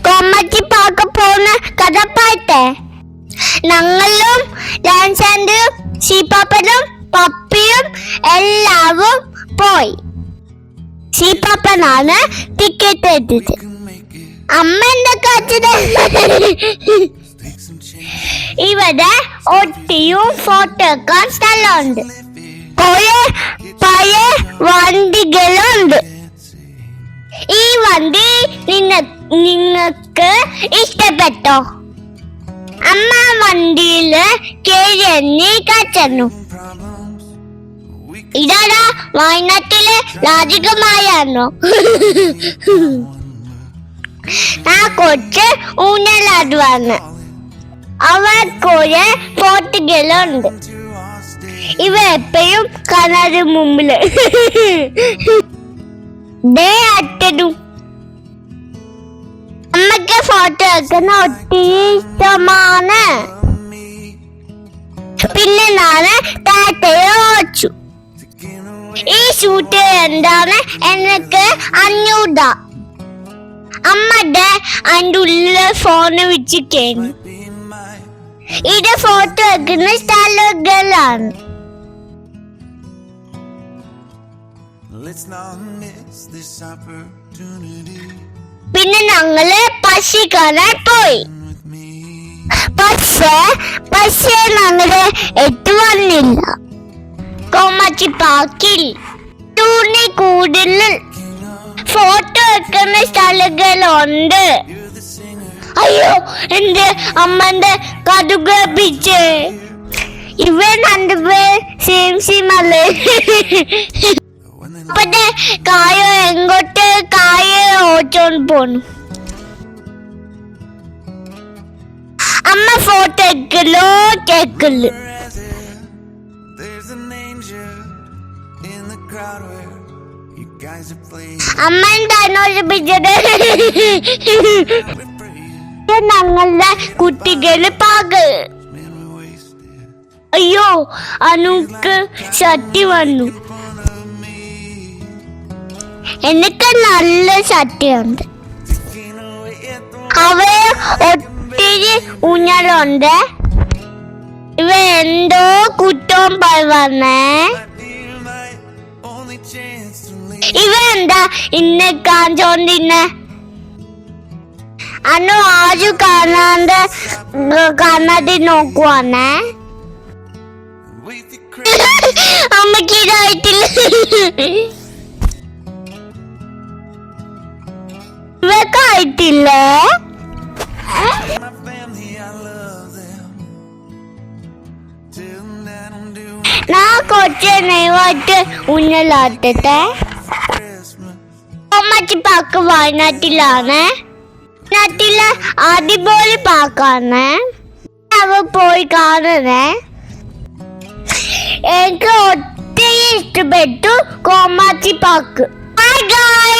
കോമച്ചി park പോകുന്ന കഥ പാട്ടെ. ഞങ്ങളും ഡാൻസാൻഡും സീപ്പാപ്പനും പപ്പിയും എല്ലാവരും പോയി. സീപ്പാപ്പനാണ് ടിക്കറ്റ് എടുത്തത്. അമ്മ എന്തൊക്കെ ഇവിടെ ഒട്ടിയും ഫോട്ടോ എടുക്കാൻ സ്ഥലമുണ്ട്. കുറെ പഴയ വണ്ടികളുണ്ട്. ഈ വണ്ടി നിങ്ങൾക്ക് ഇഷ്ടപ്പെട്ടോ? അമ്മ വണ്ടിയില് കേറി കച്ചന്നു. ഇതാടാ വയനാട്ടിലെ രാജകുമാരിയാണോ? ആ കൊച്ച് ഊഞ്ഞലാടുവാണ്. അവർക്കൊരു ഫോട്ടോകളുണ്ട്. ഇവ എപ്പോഴും കാണാതെ മുമ്പില് അറ്റനും. അമ്മക്ക് ഫോട്ടോ എടുക്കുന്ന ഒത്തിരി ഇഷ്ടമാണ്. പിന്നെ ഞാൻ ടാറ്റയെ ഓടിച്ചു. ഈ ഷൂട്ട് എന്താണ് എനിക്ക് അഞ്ഞൂടാ. അമ്മയുടെ അതിൻ്റെ ഉള്ളില് ഫോണ് വെച്ച് കഴിഞ്ഞു. ഇത് ഫോട്ടോ എടുക്കുന്ന സ്ഥലങ്ങളാണ്. പിന്നെ ഞങ്ങള് പശു കാണാൻ പോയി. പക്ഷേ ഞങ്ങള് എത്തുവന്നില്ല. കോമച്ചി പാർക്കിൽ കൂടുതൽ ഫോട്ടോ എടുക്കുന്ന സ്ഥലങ്ങളുണ്ട്. അയ്യോ, എന്റെ അമ്മന്റെ കടുകപ്പിച്ച്. ഇവ രണ്ടുപേർ സെയിം അല്ലേ? അപ്പത്തെ കായ എങ്ങോട്ട് കായ ഓടിച്ചോണ്ട് പോന്നു. അമ്മ ഫോട്ടോ എടുക്കലോ കേക്കല്. അമ്മ എന്താണോപിച്ചത്? ഞങ്ങളുടെ കുട്ടികള് പാക്. അയ്യോ, അനുക്ക് ശക്തി വന്നു. എനിക്ക് നല്ല ശക്തിയുണ്ട്. അവയെ ഒത്തിരി ഊഞ്ഞലുണ്ട്. ഇവ എന്തോ കുറ്റവും പറയുന്നേ. ഇവ എന്താ ഇന്നെ കാണിച്ചോണ്ടിന്നെ? അന്നു ആരും കാണാതെ നോക്കുവാണേ. അമ്മക്ക് ഇതായിട്ടില്ല. ഇവക്കായിട്ടില്ലേ? ഞാൻ കുറച്ച് നെയ്വായിട്ട് ഊഞ്ഞലാട്ടട്ടെ. കോമച്ചി പാർക്ക് വയനാട്ടിലാണ്. വയനാട്ടിലെ അടിപൊളി പാർക്കാണ്. അവ പോയി കാണണേ. എനിക്ക് ഒത്തിരി ഇഷ്ടപ്പെട്ടു കോമച്ചി പാർക്ക്. Bye guys.